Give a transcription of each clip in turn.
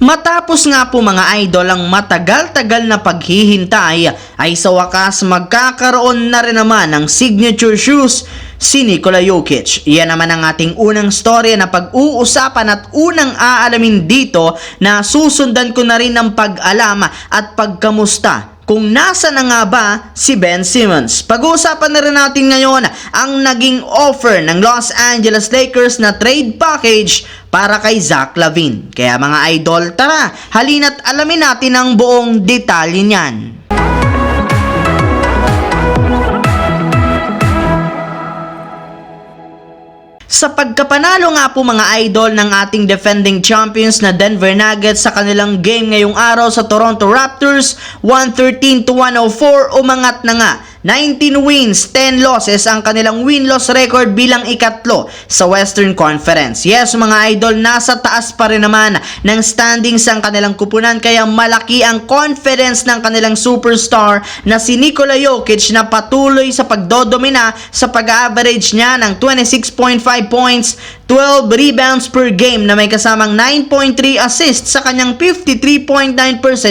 Matapos nga po mga idol ang matagal-tagal na paghihintay ay sa wakas magkakaroon na rin naman ng signature shoes si Nikola Jokic. Yan naman ang ating unang storya na pag-uusapan at unang aalamin dito na susundan ko na rin ng pag-alam at pagkamusta kung nasa na nga ba si Ben Simmons. Pag-uusapan na rin natin ngayon ang naging offer ng Los Angeles Lakers na trade package para kay Zach LaVine. Kaya mga idol, tara, halina't alamin natin ang buong detalye niyan. Sa pagkapanalo nga po mga idol ng ating defending champions na Denver Nuggets sa kanilang game ngayong araw sa Toronto Raptors, 113-104, umangat na nga. 19 wins, 10 losses ang kanilang win-loss record bilang ikatlo sa Western Conference. Yes mga idol, nasa taas pa rin naman ng standings ang kanilang kupunan kaya malaki ang confidence ng kanilang superstar na si Nikola Jokic na patuloy sa pagdodomina sa pag-average niya ng 26.5 points, 12 rebounds per game na may kasamang 9.3 assists sa kanyang 53.9%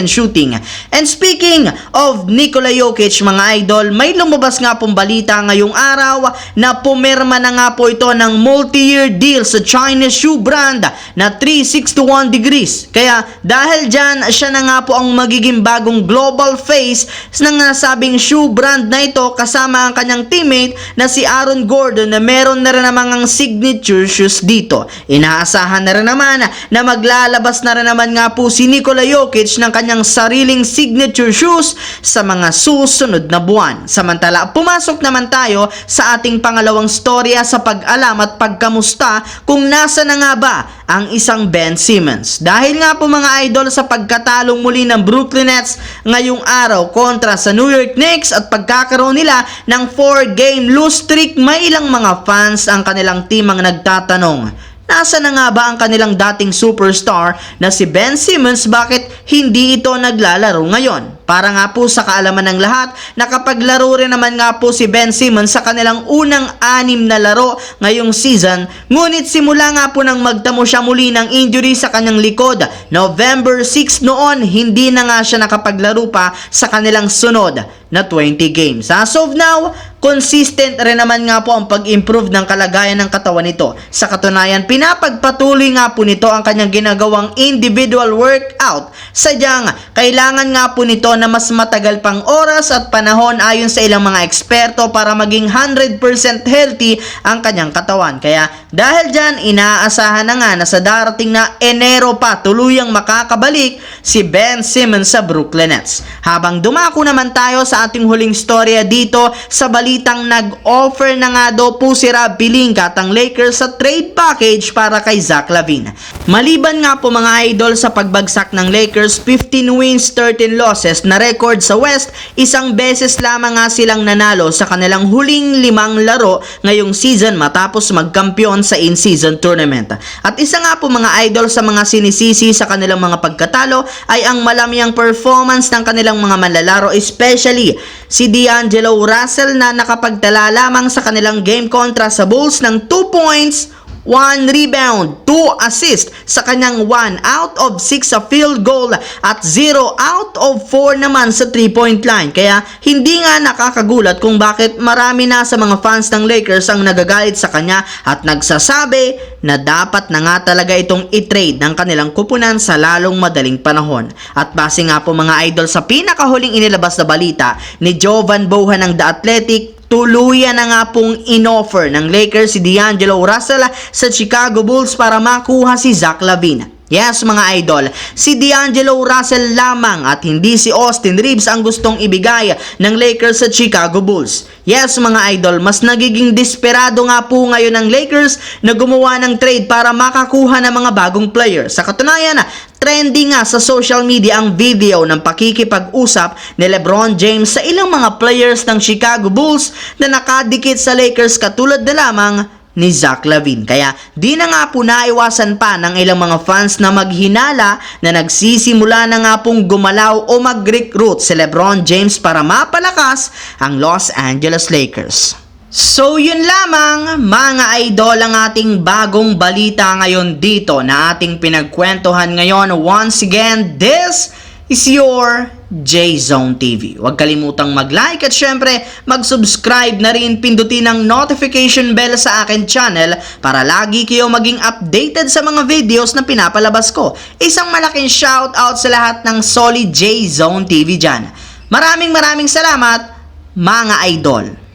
shooting. And speaking of Nikola Jokic mga idol, may lumabas nga pong balita ngayong araw na pumirma na nga po ito ng multi-year deal sa Chinese shoe brand na 361 degrees. Kaya dahil dyan, siya na nga po ang magiging bagong global face ng nasabing shoe brand na ito kasama ang kanyang teammate na si Aaron Gordon na meron na rin namang ang signature shoes dito. Inaasahan na rin naman na maglalabas na rin naman nga po si Nikola Jokic ng kanyang sariling signature shoes sa mga susunod na buwan. Samantala, pumasok naman tayo sa ating pangalawang storya sa pag-alam at pagkamusta kung nasa na nga ba ang isang Ben Simmons. Dahil nga po mga idol sa pagkatalong muli ng Brooklyn Nets ngayong araw kontra sa New York Knicks at pagkakaroon nila ng 4-game lose streak, may ilang mga fans ang kanilang team ang nagtatanong, nasa na nga ba ang kanilang dating superstar na si Ben Simmons? Bakit hindi ito naglalaro ngayon? Para nga po sa kaalaman ng lahat, nakapaglaro rin naman nga po si Ben Simmons sa kanilang unang 6 na laro ngayong season. Ngunit simula nga po nang magtamo siya muli ng injury sa kanyang likod, November 6 noon, hindi na nga siya nakapaglaro pa sa kanilang sunod na 20 games. As of now, consistent rin naman nga po ang pag-improve ng kalagayan ng katawan nito. Sa katunayan, pinapagpatuloy nga po nito ang kanyang ginagawang individual workout. Sadyang, kailangan nga po nito na mas matagal pang oras at panahon ayon sa ilang mga eksperto para maging 100% healthy ang kanyang katawan. Kaya dahil dyan, inaasahan na nga na sa darating na Enero pa tuluyang makakabalik si Ben Simmons sa Brooklyn Nets. Habang dumako naman tayo sa ating huling storya dito sa balitang nag-offer na nga daw po si Rob Pelinka at ang Lakers sa trade package para kay Zach LaVine. Maliban nga po mga idol sa pagbagsak ng Lakers 15 wins, 13 losses na record sa West, isang beses lamang nga silang nanalo sa kanilang huling 5 laro ngayong season matapos magkampiyon sa in-season tournament. At isa nga po mga idol sa mga sinisisi sa kanilang mga pagkatalo ay ang malamyang performance ng kanilang mga manlalaro, especially si D'Angelo Russell na nakapagtala lamang sa kanilang game kontra sa Bulls ng 2 points, 1 rebound, 2 assist sa kanyang 1 out of 6 sa field goal at 0 out of 4 naman sa 3-point line. Kaya hindi nga nakakagulat kung bakit marami na sa mga fans ng Lakers ang nagagalit sa kanya at nagsasabi na dapat na nga talaga itong i-trade ng kanilang kupunan sa lalong madaling panahon. At base nga po mga idol sa pinakahuling inilabas na balita ni Jovan Bohan ng The Athletic, tuluyan na nga pong inoffer ng Lakers si D'Angelo Russell sa Chicago Bulls para makuha si Zach LaVine. Yes mga idol, si D'Angelo Russell lamang at hindi si Austin Reeves ang gustong ibigay ng Lakers sa Chicago Bulls. Yes mga idol, mas nagiging desperado nga po ngayon ng Lakers na gumawa ng trade para makakuha ng mga bagong player. Sa katunayan, trending nga sa social media ang video ng pakikipag-usap ni LeBron James sa ilang mga players ng Chicago Bulls na nakadikit sa Lakers katulad na lamang ni Zach LaVine. Kaya di na nga po naiwasan pa ng ilang mga fans na maghinala na nagsisimula na nga pong gumalaw o mag-recruit si LeBron James para mapalakas ang Los Angeles Lakers. So yun lamang mga idol ang ating bagong balita ngayon dito na ating pinagkwentuhan ngayon. Once again, this is your J-Zone TV. Huwag kalimutang mag-like at syempre mag-subscribe na rin, pindutin ang notification bell sa akin channel para lagi kayo maging updated sa mga videos na pinapalabas ko. Isang malaking shoutout sa lahat ng solid J-Zone TV dyan. Maraming salamat mga idol.